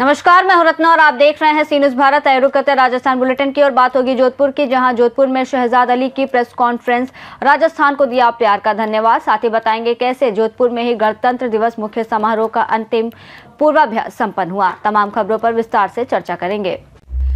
नमस्कार, मैं हूं रत्ना और आप देख रहे हैं सी न्यूज़ भारत। रुक करते राजस्थान बुलेटिन की और बात होगी जोधपुर की, जहां जोधपुर में शहजाद अली की प्रेस कॉन्फ्रेंस। राजस्थान को दिया प्यार का धन्यवाद। साथ ही बताएंगे कैसे जोधपुर में ही गणतंत्र दिवस मुख्य समारोह का अंतिम पूर्वाभ्यास संपन्न हुआ। तमाम खबरों पर विस्तार से चर्चा करेंगे।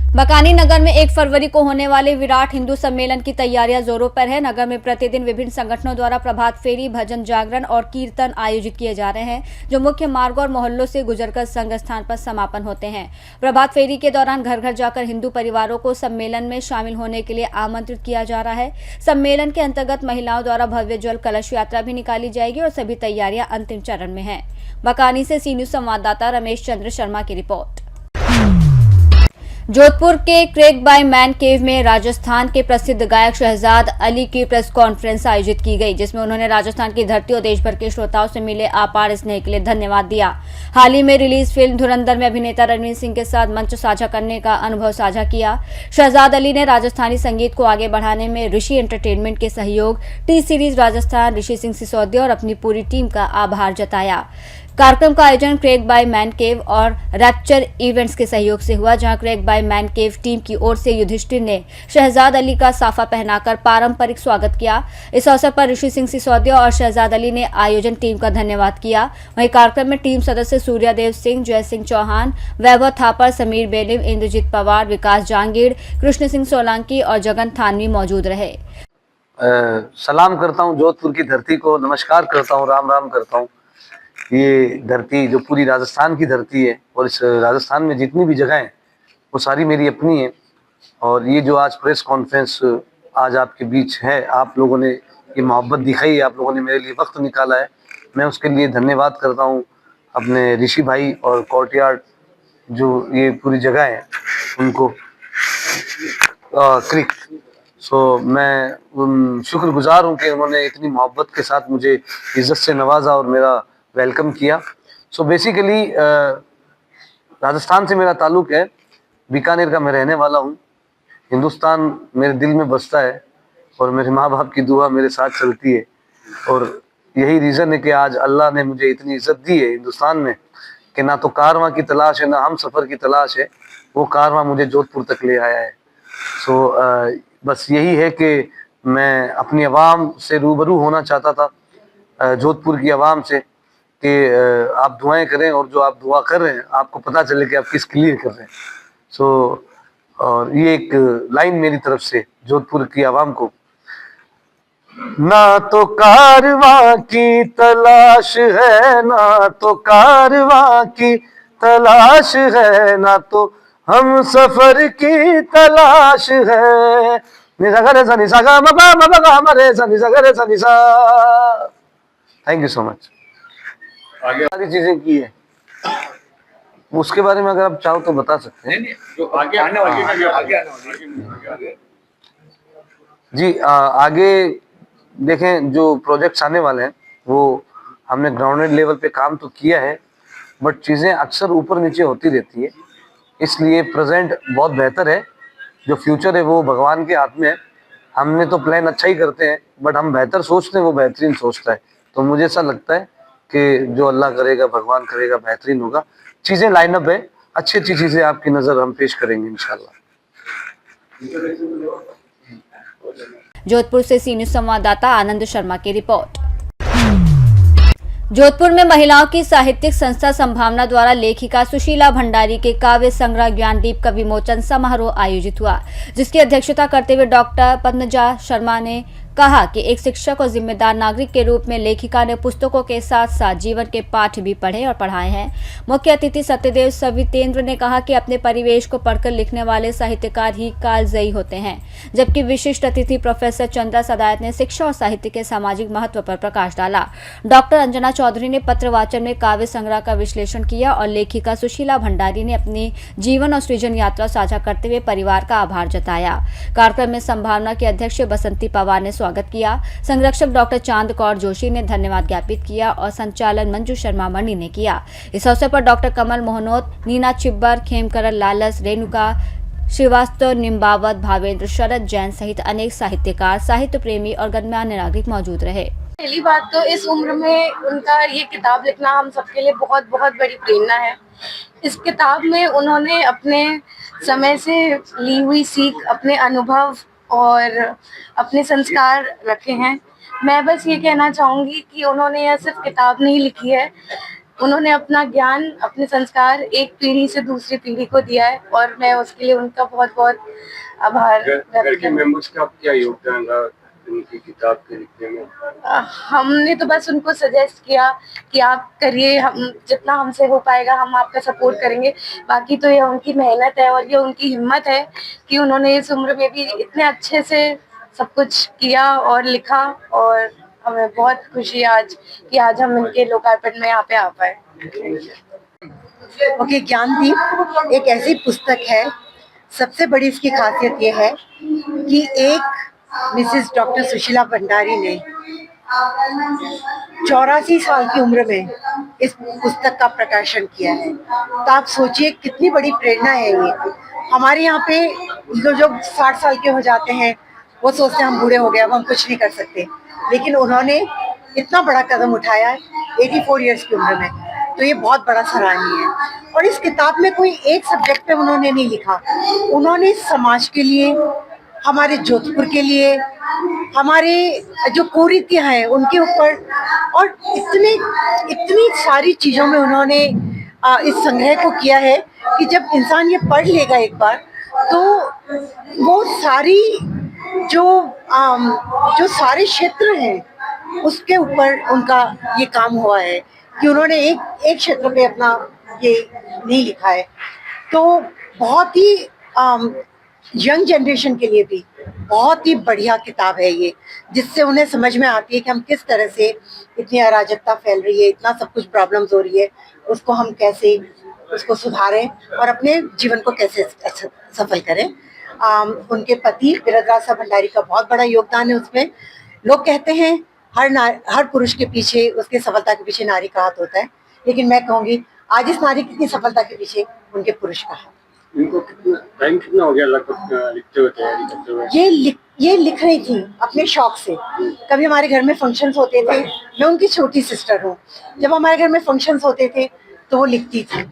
बकानी नगर में 1 फरवरी को होने वाले विराट हिंदू सम्मेलन की तैयारियां जोरों पर है। नगर में प्रतिदिन विभिन्न संगठनों द्वारा प्रभात फेरी, भजन, जागरण और कीर्तन आयोजित किए जा रहे हैं, जो मुख्य मार्गों और मोहल्लों से गुजरकर संघ स्थान पर समापन होते हैं। प्रभात फेरी के दौरान घर घर जाकर हिंदू परिवारों को सम्मेलन में शामिल होने के लिए आमंत्रित किया जा रहा है। सम्मेलन के अंतर्गत महिलाओं द्वारा भव्य जल कलश यात्रा भी निकाली जाएगी और सभी तैयारियां अंतिम चरण में है। बकानी से सी न्यूज़ संवाददाता रमेश चंद्र शर्मा की रिपोर्ट। जोधपुर के क्रेग बाय मैन केव में राजस्थान के प्रसिद्ध गायक शहजाद अली की प्रेस कॉन्फ्रेंस आयोजित की गई, जिसमें उन्होंने राजस्थान की धरती और देश भर के श्रोताओं से मिले अपार स्नेह के लिए धन्यवाद दिया। हाल ही में रिलीज फिल्म धुरंधर में अभिनेता रणवीर सिंह के साथ मंच साझा करने का अनुभव साझा किया। शहजाद अली ने राजस्थानी संगीत को आगे बढ़ाने में ऋषि एंटरटेनमेंट के सहयोग, टी सीरीज राजस्थान, ऋषि सिंह सिसोदिया और अपनी पूरी टीम का आभार जताया। कार्यक्रम का आयोजन क्रेग बाय मैन केव और रैप्चर इवेंट्स के सहयोग से हुआ, जहां Craig by man cave team की ओर से युधिष्ठिर ने शहजाद अली का साफा पहनाकर पारंपरिक स्वागत किया। इस अवसर पर ऋषि सिंह सिसोदिया और शहजाद अली ने आयोजन टीम का धन्यवाद किया। वहीं कार्यक्रम में टीम सदस्य सूर्यदेव सिंह, जय सिंह चौहान, वैभव थापर, समीर बेलिम, इंद्रजीत पवार, विकास जांगीड़, कृष्ण सिंह सोलंकी और जगन थानवी मौजूद रहे। सलाम करता हूँ जोधपुर की धरती को, नमस्कार करता हूँ, राम राम करता हूँ। ये धरती जो पूरी राजस्थान की धरती है और इस राजस्थान में जितनी भी जगह हैं वो सारी मेरी अपनी है। और ये जो आज प्रेस कॉन्फ्रेंस आज आपके बीच है, आप लोगों ने ये मोहब्बत दिखाई, आप लोगों ने मेरे लिए वक्त निकाला है, मैं उसके लिए धन्यवाद करता हूँ। अपने ऋषि भाई और कोर्टयार्ड जो ये पूरी जगह है उनको क्रिक मैं शुक्रगुजार हूँ कि उन्होंने इतनी मोहब्बत के साथ मुझे इज्जत से नवाजा और मेरा वेलकम किया। बेसिकली राजस्थान से मेरा ताल्लुक़ है, बीकानेर का मैं रहने वाला हूँ। हिंदुस्तान मेरे दिल में बसता है और मेरे माँ बाप की दुआ मेरे साथ चलती है और यही रीज़न है कि आज अल्लाह ने मुझे इतनी इज्जत दी है हिंदुस्तान में कि ना तो कारवां की तलाश है, ना हम सफ़र की तलाश है, वो कारवां मुझे जोधपुर तक ले आया है। बस यही है कि मैं अपनी आवाम से रूबरू होना चाहता था, जोधपुर की आवाम से, कि आप दुआएं करें और जो आप दुआ कर रहे हैं आपको पता चले कि आप किसके लिए कर रहे हैं। और ये एक लाइन मेरी तरफ से जोधपुर की आवाम को। ना तो कारवां की तलाश है, ना तो कारवां की तलाश है, ना तो हम सफर की तलाश है। Thank you so much. सारी चीजें की है, उसके बारे में अगर आप चाहो तो बता सकते हैं। जो आगे आने वाली है जी, आगे देखें जो प्रोजेक्ट्स आने वाले हैं वो हमने ग्राउंडेड लेवल पे काम तो किया है, बट चीज़ें अक्सर ऊपर नीचे होती रहती है, इसलिए प्रेजेंट बहुत बेहतर है। जो फ्यूचर है वो भगवान के हाथ में है। हमने तो प्लान अच्छा ही करते हैं, बट हम बेहतर सोचते हैं, वो बेहतरीन सोचता है। तो मुझे ऐसा लगता है कि जो अल्लाह करेगा, भगवान करेगा, बेहतरीन होगा। चीज़ें लाइनअप है, अच्छी अच्छी चीज़ें आपकी नज़र हम पेश करेंगे इंशाल्लाह। जोधपुर से सी न्यूज़ संवाददाता आनंद शर्मा की रिपोर्ट। जोधपुर में महिलाओं की साहित्यिक संस्था संभावना द्वारा लेखिका सुशीला भंडारी के काव्य संग्रह ज्ञानदीप का विमोचन समारोह आयोजित हुआ, जिसकी अध्यक्षता करते हुए डॉक्टर पद्मजा शर्मा ने कहा कि एक शिक्षक और जिम्मेदार नागरिक के रूप में लेखिका ने पुस्तकों के साथ साथ जीवन के पाठ भी पढ़े और पढ़ाए हैं। मुख्य अतिथि सत्यदेव सवितेंद्र ने कहा कि अपने परिवेश को पढ़कर लिखने वाले साहित्यकार ही कालजयी होते हैं, जबकि विशिष्ट अतिथि प्रोफेसर चंद्रा सदायत ने शिक्षा और साहित्य के सामाजिक महत्व पर प्रकाश डाला। डॉक्टर अंजना चौधरी ने पत्र वाचन में काव्य संग्रह का विश्लेषण किया और लेखिका सुशीला भंडारी ने अपनी जीवन और सृजन यात्रा साझा करते हुए परिवार का आभार जताया। कार्यक्रम में संभावना के अध्यक्ष बसंती पवार ने स्वागत किया। संरक्षक डॉक्टर चांद कौर जोशी ने धन्यवाद ज्ञापित किया और संचालन मंजू शर्मा मणि ने किया। इस अवसर पर डॉक्टर कमल मोहनोत, नीना चिब्बर, खेमकरण लालस, रेणुका श्रीवास्तव, निम्बावत, भावेंद्र, शरद जैन सहित अनेक साहित्यकार, साहित्य प्रेमी और गणमान्य नागरिक मौजूद रहे। पहली बात तो इस उम्र में उनका ये किताब लिखना हम सबके लिए बहुत बहुत बड़ी प्रेरणा है। इस किताब में उन्होंने अपने समय से ली हुई सीख, अपने अनुभव और अपने संस्कार रखे हैं। मैं बस ये कहना चाहूँगी कि उन्होंने यह सिर्फ किताब नहीं लिखी है, उन्होंने अपना ज्ञान, अपने संस्कार एक पीढ़ी से दूसरी पीढ़ी को दिया है और मैं उसके लिए उनका बहुत बहुत आभार घर के मेंबर्स का क्या योगदान रहा उनकी किताब के लिखने में? हमने तो बस उनको सजेस्ट किया कि आप करिए, हम जितना हमसे हो पाएगा हम आपका सपोर्ट करेंगे। बाकी तो ये उनकी मेहनत है और ये उनकी हिम्मत है कि उन्होंने इस उम्र में भी इतने अच्छे से सब कुछ किया और लिखा और हमें बहुत खुशी है आज कि आज हम इनके लोकार्पण में यहाँ पे आ पाए। ओके, ज्ञानदीप एक ऐसी पुस्तक है, सबसे बड़ी इसकी खासियत ये है कि एक मिसेस डॉक्टर सुशीला भंडारी ने 84 साल की उम्र में इस पुस्तक का प्रकाशन किया है। तो आप सोचिए कितनी बड़ी प्रेरणा है ये। हमारे यहाँ पे जो 60 साल के हो जाते हैं वो सोचते हैं हम बूढ़े हो गए, अब हम कुछ नहीं कर सकते, लेकिन उन्होंने इतना बड़ा कदम उठाया है 84 इयर्स की उम्र में, तो ये बहुत बड़ा सराहनीय है। और इस किताब में कोई एक सब्जेक्ट पे उन्होंने नहीं लिखा, उन्होंने समाज के लिए, हमारे जोधपुर के लिए, हमारे जो कुरीतियाँ हैं उनके ऊपर और इतनी सारी चीज़ों में उन्होंने इस संग्रह को किया है कि जब इंसान ये पढ़ लेगा एक बार तो वो सारी जो सारे क्षेत्र हैं उसके ऊपर उनका ये काम हुआ है कि उन्होंने एक क्षेत्र पे अपना ये नहीं लिखा है। तो बहुत ही यंग जनरेशन के लिए भी बहुत ही बढ़िया किताब है ये, जिससे उन्हें समझ में आती है कि हम किस तरह से इतनी अराजकता फैल रही है, इतना सब कुछ प्रॉब्लम्स हो रही है, उसको हम कैसे उसको सुधारें और अपने जीवन को कैसे सफल करें। उनके पति बिरदराज भंडारी का बहुत बड़ा योगदान है उसमें। लोग कहते हैं हर पुरुष के पीछे, उसके सफलता के पीछे नारी का हाथ होता है, लेकिन मैं कहूँगी आज इस नारी की सफलता के पीछे उनके पुरुष का हाथ। इनको कितना हो गया लगभग लिखते हुए, तैयारी करते हुए? ये लिख रही थी अपने शौक से। कभी हमारे घर में फंक्शंस होते थे, मैं उनकी छोटी सिस्टर हूँ, जब हमारे घर में फंक्शंस होते थे तो वो लिखती थी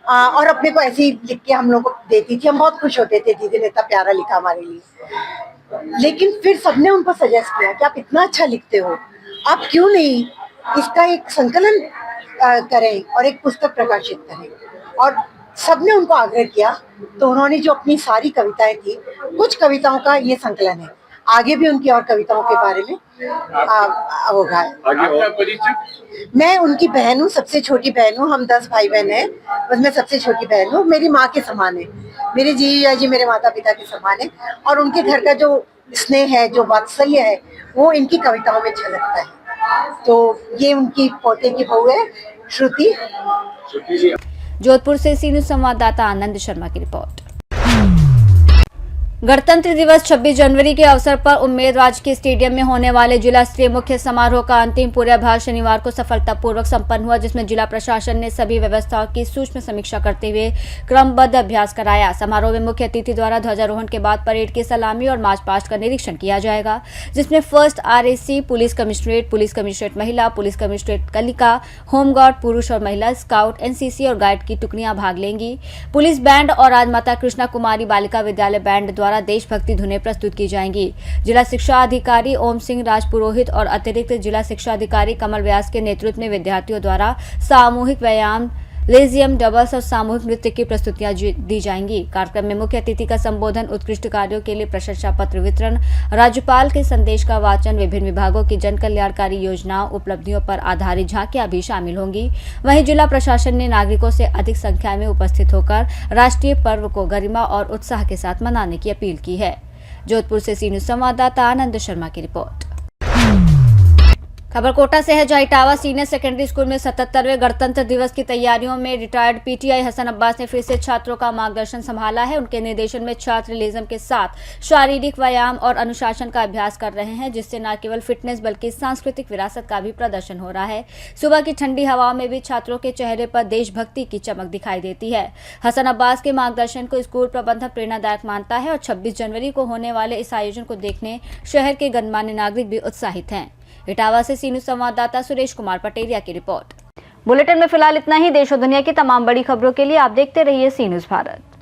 और अपने को ऐसे ही लिख के हम लोग को देती थी। हम बहुत खुश होते थे, दीदी ने इतना प्यारा लिखा हमारे लिए। लेकिन फिर सबने उनको सजेस्ट किया कि आप इतना अच्छा लिखते हो, आप क्यों नहीं इसका एक संकलन करें और एक पुस्तक प्रकाशित करें। और सबने उनको आग्रह किया, तो उन्होंने जो अपनी सारी कविताएं थी, कुछ कविताओं का ये संकलन है, आगे भी उनकी और कविताओं के बारे में होगा। मैं उनकी बहन हूँ, सबसे छोटी बहन हूँ। हम 10 भाई बहन हैं, बस मैं सबसे छोटी बहन हूँ। मेरी माँ के समान है, मेरे जीजा जी मेरे माता पिता के समान है और उनके घर का जो स्नेह है, जो वात्सल्य है, वो इनकी कविताओं में झलकता है। तो ये उनकी पोते की बहू है श्रुति। जोधपुर से सी न्यूज संवाददाता आनंद शर्मा की रिपोर्ट। गणतंत्र दिवस 26 जनवरी के अवसर पर उम्मेद राजकीय स्टेडियम में होने वाले जिला स्तरीय मुख्य समारोह का अंतिम पूर्वाभ्यास शनिवार को सफलतापूर्वक संपन्न हुआ, जिसमें जिला प्रशासन ने सभी व्यवस्थाओं की सूक्ष्म समीक्षा करते हुए क्रमबद्ध अभ्यास कराया। समारोह में मुख्य अतिथि द्वारा ध्वजारोहण के बाद परेड की सलामी और मार्च पास्ट का निरीक्षण किया जाएगा, जिसमें फर्स्ट RAC, पुलिस कमिश्नरेट महिला, पुलिस कमिश्नरेट कलिका, होमगार्ड पुरुष और महिला, स्काउट, NCC और गाइड की टुकड़ियां भाग लेंगी। पुलिस बैंड और राजमाता कृष्णा कुमारी बालिका विद्यालय बैंड द्वारा देशभक्ति धुनें प्रस्तुत की जाएंगी। जिला शिक्षा अधिकारी ओम सिंह राजपुरोहित और अतिरिक्त जिला शिक्षा अधिकारी कमल व्यास के नेतृत्व में विद्यार्थियों द्वारा सामूहिक व्यायाम, लेजियम, डबल्स और सामूहिक नृत्य की प्रस्तुतियां दी जाएंगी। कार्यक्रम में मुख्य अतिथि का संबोधन, उत्कृष्ट कार्यों के लिए प्रशंसा पत्र वितरण, राज्यपाल के संदेश का वाचन, विभिन्न विभागों की जन कल्याणकारी योजनाओं, उपलब्धियों पर आधारित झांकियां भी शामिल होंगी। वहीं जिला प्रशासन ने नागरिकों से अधिक संख्या में उपस्थित होकर राष्ट्रीय पर्व को गरिमा और उत्साह के साथ मनाने की अपील की है। जोधपुर से सी न्यूज संवाददाता आनंद शर्मा की रिपोर्ट। खबर कोटा से है, जहां इटावा सीनियर सेकेंडरी स्कूल में 77वें गणतंत्र दिवस की तैयारियों में रिटायर्ड पीटीआई हसन अब्बास ने फिर से छात्रों का मार्गदर्शन संभाला है। उनके निर्देशन में छात्र रियलिज्म के साथ शारीरिक व्यायाम और अनुशासन का अभ्यास कर रहे हैं, जिससे न केवल फिटनेस बल्कि सांस्कृतिक विरासत का भी प्रदर्शन हो रहा है। सुबह की ठंडी हवाओं में भी छात्रों के चेहरे पर देशभक्ति की चमक दिखाई देती है। हसन अब्बास के मार्गदर्शन को स्कूल प्रबंधक प्रेरणादायक मानता है और 26 जनवरी को होने वाले इस आयोजन को देखने शहर के गणमान्य नागरिक भी उत्साहित हैं। इटावा से सी न्यूज़ संवाददाता सुरेश कुमार पटेरिया की रिपोर्ट। बुलेटिन में फिलहाल इतना ही। देश और दुनिया की तमाम बड़ी खबरों के लिए आप देखते रहिए सी न्यूज़ भारत।